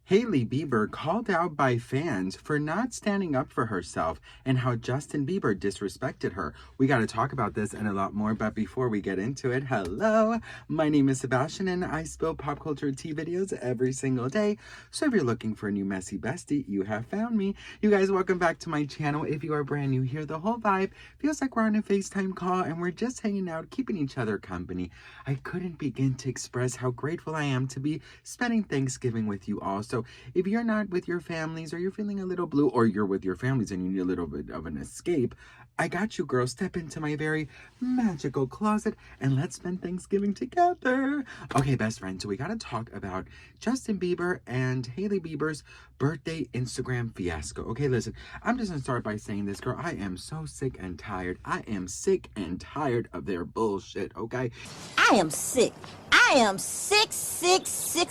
Hailey Bieber called out by fans for not standing up for herself and how Justin Bieber disrespected her. We got to talk about this and a lot more, but before we get into it, hello, my name is Sebastian and I spill pop culture tea videos every single day. So if you're looking for a new messy bestie, you have found me. You guys, welcome back to my channel. If you are brand new here, the whole vibe feels like we're on a FaceTime call and we're just hanging out, keeping each other company. I couldn't begin to express how grateful I am to be spending Thanksgiving with you all. So if you're not with your families or you're feeling a little blue or you're with your families and you need a little bit of an escape, I got you, girl. Step into my very magical closet and let's spend Thanksgiving together. Okay, best friend, so we got to talk about Justin Bieber and Hailey Bieber's birthday Instagram fiasco. Okay, listen, I'm just going to start by saying this, girl. I am so sick and tired. I am sick and tired of their bullshit, okay? I am sick. I am sick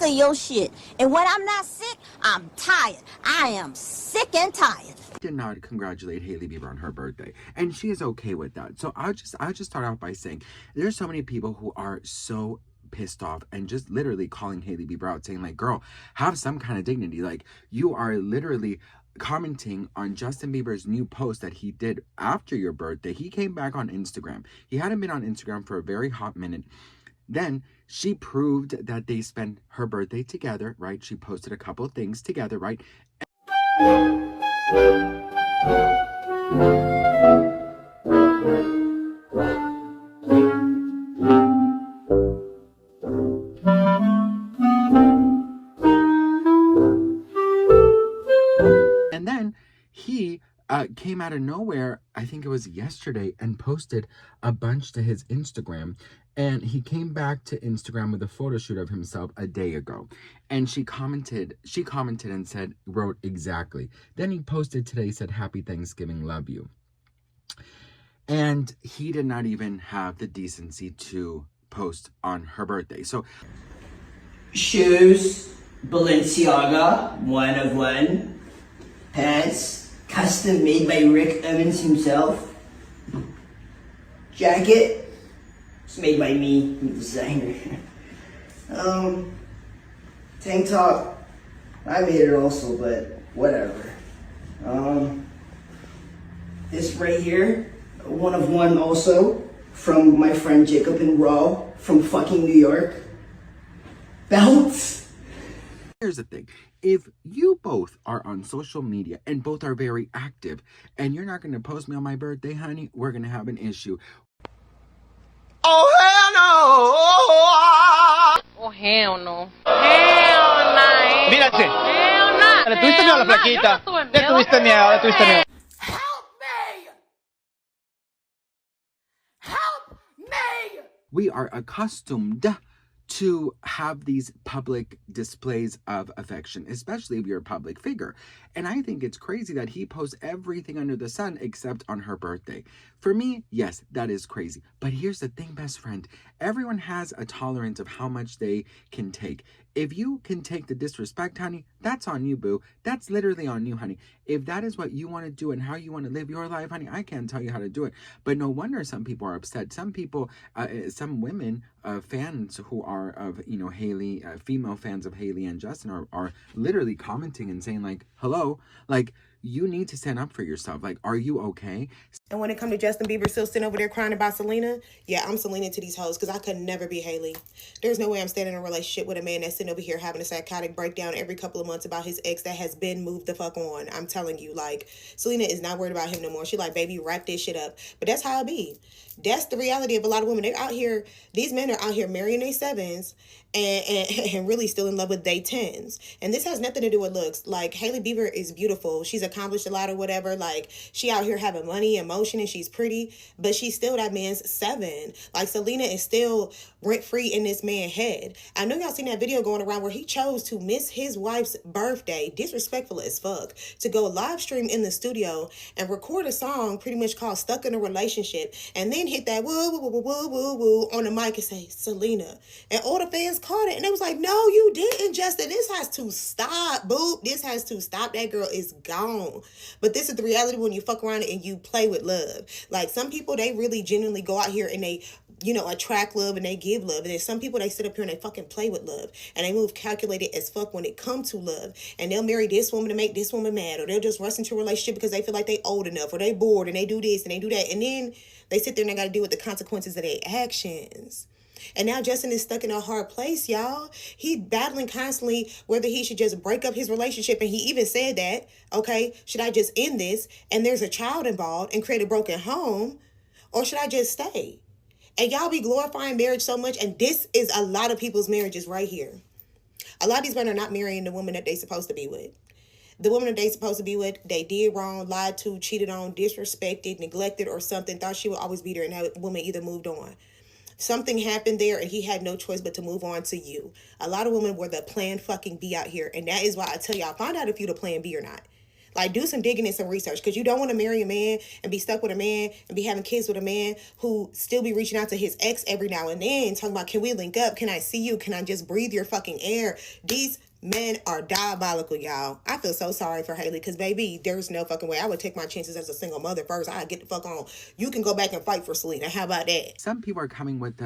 of your shit. And when I'm not sick, I'm tired. I am sick and tired. Did not congratulate Hailey Bieber on her birthday, and she is okay with that. So I'll just start out by saying there's so many people who are so pissed off and just literally calling Hailey Bieber out, saying like, girl, have some kind of dignity. Like, you are literally commenting on Justin Bieber's new post that he did after your birthday. He came back on Instagram. He hadn't been on Instagram for a very hot minute. Then she proved that they spent her birthday together, right? She posted a couple things together, right? And then he came out of nowhere, I think it was yesterday, and posted a bunch to his Instagram. And he came back to Instagram with a photo shoot of himself a day ago. And she commented and said, wrote exactly. Then he posted today, said, "Happy Thanksgiving, love you." And he did not even have the decency to post on her birthday. So shoes, Balenciaga, 1 of 1. Pants, custom made by Rick Evans himself. Jacket, it's made by me, the designer. Tank top, I made it also, but whatever. This right here, 1 of 1 also, from my friend Jacob and Raw, from fucking New York. Belts. Here's the thing. If you both are on social media and both are very active and you're not going to post me on my birthday, honey, we're going to have an issue. Oh, hell no! Oh, hell no. Hell no. Mírate. Hell no. Le tuviste miedo a la flaquita. Le tuviste miedo, le tuviste miedo. Help me! Help me! We are accustomed to have these public displays of affection, especially if you're a public figure. And I think it's crazy that he posts everything under the sun except on her birthday. For me, yes, that is crazy. But here's the thing, best friend. Everyone has a tolerance of how much they can take. If you can take the disrespect, honey, that's on you, boo. That's literally on you, honey. If that is what you want to do and how you want to live your life, honey, I can't tell you how to do it. But no wonder some people are upset. Some people, some women, fans who are of, you know, Hailey, female fans of Hailey and Justin are literally commenting and saying like, hello, like, you need to stand up for yourself. Like, are you okay? And when it comes to Justin Bieber still sitting over there crying about Selena, yeah, I'm Selena to these hoes because I could never be Hailey. There's no way I'm staying in a relationship with a man that's sitting over here having a psychotic breakdown every couple of months about his ex that has been moved the fuck on. I'm telling you, like, Selena is not worried about him no more. She like, baby, wrap this shit up. But that's how it be. That's the reality of a lot of women. They're out here, these men are out here marrying their 7s and really still in love with their 10s. And this has nothing to do with looks. Like, Hailey Bieber is beautiful. She's accomplished a lot or whatever. Like, she out here having money, emotion, and she's pretty, but she's still that man's 7. Like, Selena is still rent-free in this man's head. I know y'all seen that video going around where he chose to miss his wife's birthday, disrespectful as fuck, to go live stream in the studio and record a song pretty much called Stuck in a Relationship, and then hit that woo, woo, woo, woo, woo, woo on the mic and say, Selena. And all the fans caught it, and they was like, no, you didn't, Justin. This has to stop, boop. This has to stop. That girl is gone. But this is the reality when you fuck around and you play with love. Like, some people, they really genuinely go out here and they attract love and they give love. And there's some people, they sit up here and they fucking play with love. And they move calculated as fuck when it comes to love. And they'll marry this woman to make this woman mad. Or they'll just rush into a relationship because they feel like they old enough. Or they bored and they do this and they do that. And then they sit there and they got to deal with the consequences of their actions. And now Justin is stuck in a hard place, y'all. He's battling constantly whether he should just break up his relationship. And he even said that, okay, should I just end this? And there's a child involved and create a broken home? Or should I just stay? And y'all be glorifying marriage so much. And this is a lot of people's marriages right here. A lot of these men are not marrying the woman that they're supposed to be with. The woman that they supposed to be with, they did wrong, lied to, cheated on, disrespected, neglected, or something. Thought she would always be there, and that woman either moved on. Something happened there, and he had no choice but to move on to you. A lot of women were the plan fucking B out here, and that is why I tell y'all, find out if you're the plan B or not. Like, do some digging and some research, because you don't want to marry a man and be stuck with a man and be having kids with a man who still be reaching out to his ex every now and then, talking about, can we link up? Can I see you? Can I just breathe your fucking air? These men are diabolical, y'all. I feel so sorry for Hailey, because, baby, there's no fucking way. I would take my chances as a single mother first. I'd get the fuck on. You can go back and fight for Selena. How about that? Some people are coming with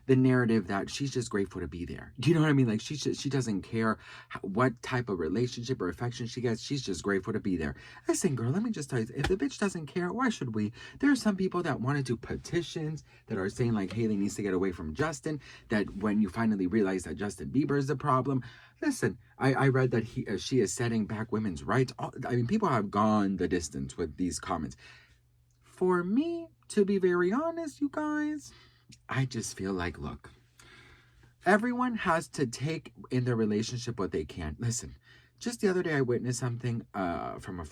the narrative that she's just grateful to be there. Do you know what I mean? Like, she doesn't care what type of relationship or affection she gets. She's just grateful to be there. Listen, girl, let me just tell you, if the bitch doesn't care, why should we? There are some people that want to do petitions that are saying, like, Hailey needs to get away from Justin, that when you finally realize that Justin Bieber is the problem. Listen, I read that she is setting back women's rights. I mean, people have gone the distance with these comments. For me, to be very honest, you guys, I just feel like, look, everyone has to take in their relationship what they can. Listen, just the other day I witnessed something from a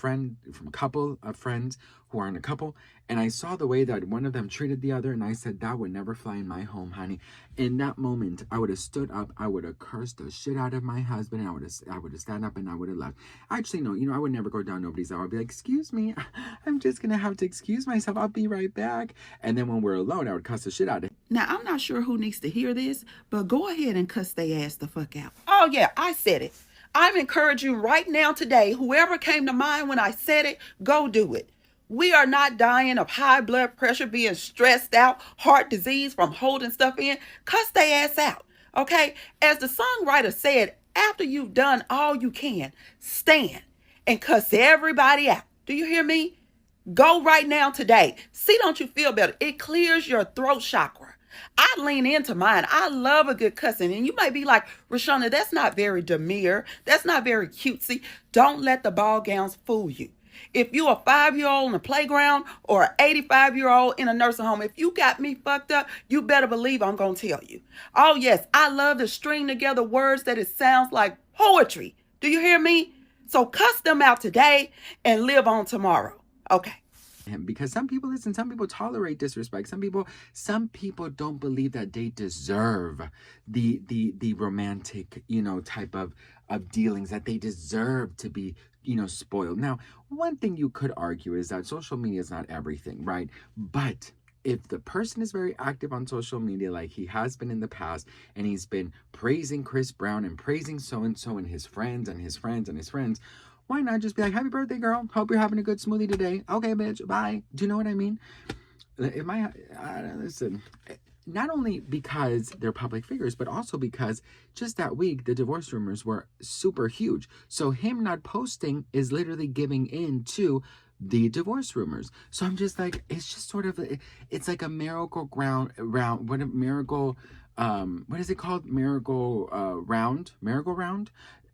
couple of friends who are in a couple, and I saw the way that one of them treated the other, and I said, that would never fly in my home, honey. In that moment, I would have stood up, I would have cursed the shit out of my husband, and I would have stand up and I would have left. Actually, no, I would never go down nobody's hour. I'd be like, excuse me, I'm just gonna have to excuse myself. I'll be right back. And then when we're alone, I would cuss the shit out of him. Now, I'm not sure who needs to hear this, but go ahead and cuss their ass the fuck out. Oh, yeah, I said it. I'm encouraging you right now today, whoever came to mind when I said it, go do it. We are not dying of high blood pressure, being stressed out, heart disease from holding stuff in. Cuss their ass out, okay? As the songwriter said, after you've done all you can, stand and cuss everybody out. Do you hear me? Go right now today. See, don't you feel better? It clears your throat chakra. I lean into mine. I love a good cussing. And you might be like, Rashonda, that's not very demure. That's not very cutesy. Don't let the ball gowns fool you. If you're a 5-year-old in a playground or an 85-year-old in a nursing home, if you got me fucked up, you better believe I'm going to tell you. Oh, yes, I love to string together words that it sounds like poetry. Do you hear me? So cuss them out today and live on tomorrow. Okay. Him, because some people tolerate disrespect. Some people don't believe that they deserve the romantic, type of dealings, that they deserve to be, spoiled. Now, one thing you could argue is that social media is not everything, right? But if the person is very active on social media, like he has been in the past, and he's been praising Chris Brown and praising so-and-so and his friends and his friends and his friends, why not just be like, happy birthday, girl. Hope you're having a good smoothie today. Okay, bitch, bye. Do you know what I mean? Listen, not only because they're public figures, but also because just that week, the divorce rumors were super huge. So him not posting is literally giving in to the divorce rumors. So I'm just like, it's just sort of, it's like a merry-go-round, what is it called? Merry-go-round?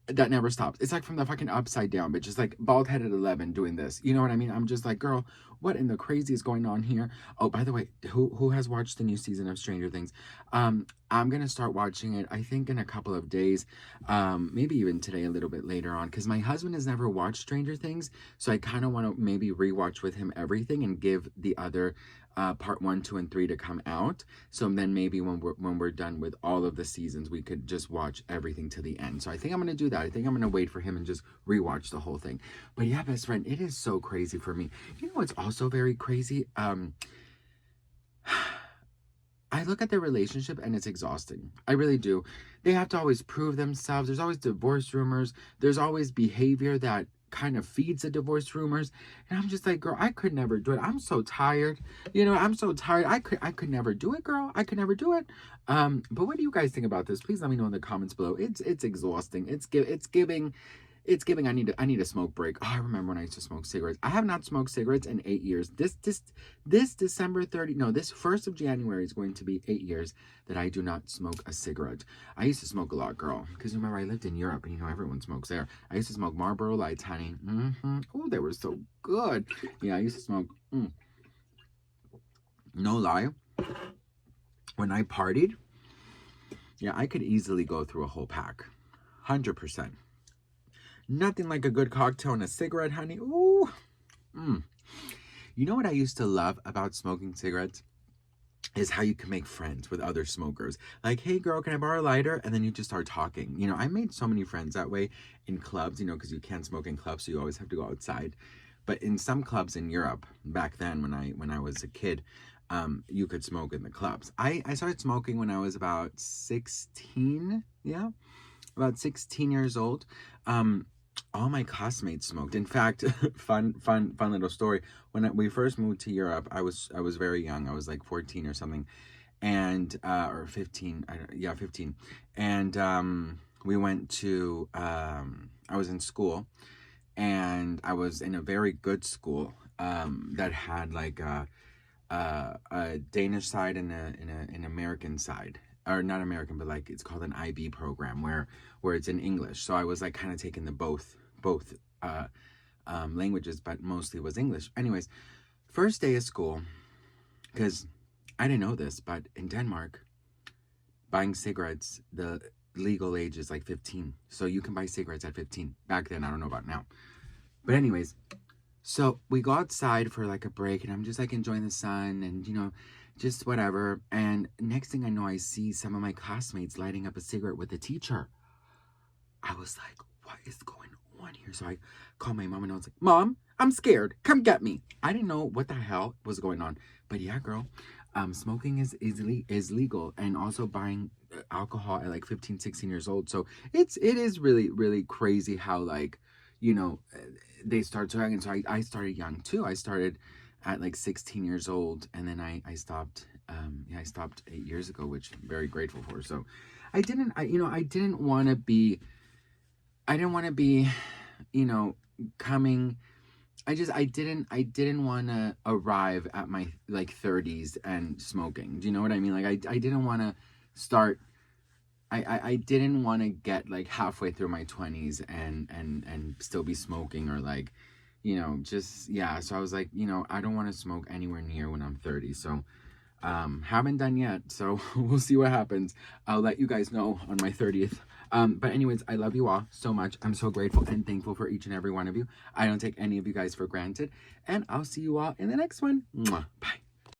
That never stops. It's like from the fucking Upside Down, but just like bald-headed 11 doing this. You know what I mean? I'm just like, girl, what in the crazy is going on here? Oh, by the way, who has watched the new season of Stranger Things? I'm gonna start watching it, I think, in a couple of days, maybe even today, a little bit later on, because my husband has never watched Stranger Things, so I kind of want to maybe rewatch with him everything and give the other part 1, 2, and 3 to come out. So then maybe when we're done with all of the seasons, we could just watch everything to the end. So I think I'm gonna do that. I think I'm gonna wait for him and just rewatch the whole thing. But yeah, best friend, it is so crazy for me. You know what's also very crazy? I look at their relationship and it's exhausting. I really do. They have to always prove themselves. There's always divorce rumors. There's always behavior that kind of feeds the divorce rumors. And I'm just like, girl, I could never do it. I'm so tired. You know, I'm so tired. I could never do it, girl. I could never do it. But what do you guys think about this? Please let me know in the comments below. It's exhausting. It's giving I need a smoke break. Oh, I remember when I used to smoke cigarettes. I have not smoked cigarettes in 8 years. This December 30, no, this 1st of January is going to be 8 years that I do not smoke a cigarette. I used to smoke a lot, girl, because remember I lived in Europe and you know everyone smokes there. I used to smoke Marlboro Lights, honey. Oh, they were so good. Yeah, I used to smoke. No lie. When I partied, yeah, I could easily go through a whole pack. 100%. Nothing like a good cocktail and a cigarette, honey. Ooh. You know what I used to love about smoking cigarettes? Is how you can make friends with other smokers. Like, hey girl, can I borrow a lighter? And then you just start talking. You know, I made so many friends that way in clubs, you know, because you can't smoke in clubs, so you always have to go outside. But in some clubs in Europe, back then when I was a kid, you could smoke in the clubs. I started smoking when I was about 16, yeah, about 16 years old. All my classmates smoked. In fact, fun little story. When we first moved to Europe, I was very young. I was like 14 or something, and or 15. 15. And we went to. I was in school, and I was in a very good school that had like a Danish side and an American side. Or not American, but like it's called an IB program where it's in English. So I was like kind of taking the both languages, but mostly was English. Anyways, first day of school, because I didn't know this, but in Denmark, buying cigarettes, the legal age is like 15. So you can buy cigarettes at 15. Back then, I don't know about now. But anyways, so we go outside for like a break, and I'm just like enjoying the sun and, you know, just whatever. And next thing I know, I see some of my classmates lighting up a cigarette with the teacher. I was like, what is going on here? So I called my mom and I was like, Mom, I'm scared. Come get me. I didn't know what the hell was going on. But yeah, girl, smoking is legal, and also buying alcohol at like 15, 16 years old. So it is really, really crazy how, like, you know, they start so young. And so I started young too. I started at like 16 years old, and then I stopped. I stopped 8 years ago, which I'm very grateful for. So I didn't want to be, you know, coming. I didn't want to arrive at my like 30s and smoking. Do you know what I mean? Like I didn't want to start. I didn't want to get like halfway through my 20s and still be smoking, or like, you know, just, yeah. So I was like, you know, I don't want to smoke anywhere near when I'm 30. So, haven't done yet. So we'll see what happens. I'll let you guys know on my 30th. But anyways, I love you all so much. I'm so grateful and thankful for each and every one of you. I don't take any of you guys for granted. And I'll see you all in the next one. Mwah. Bye.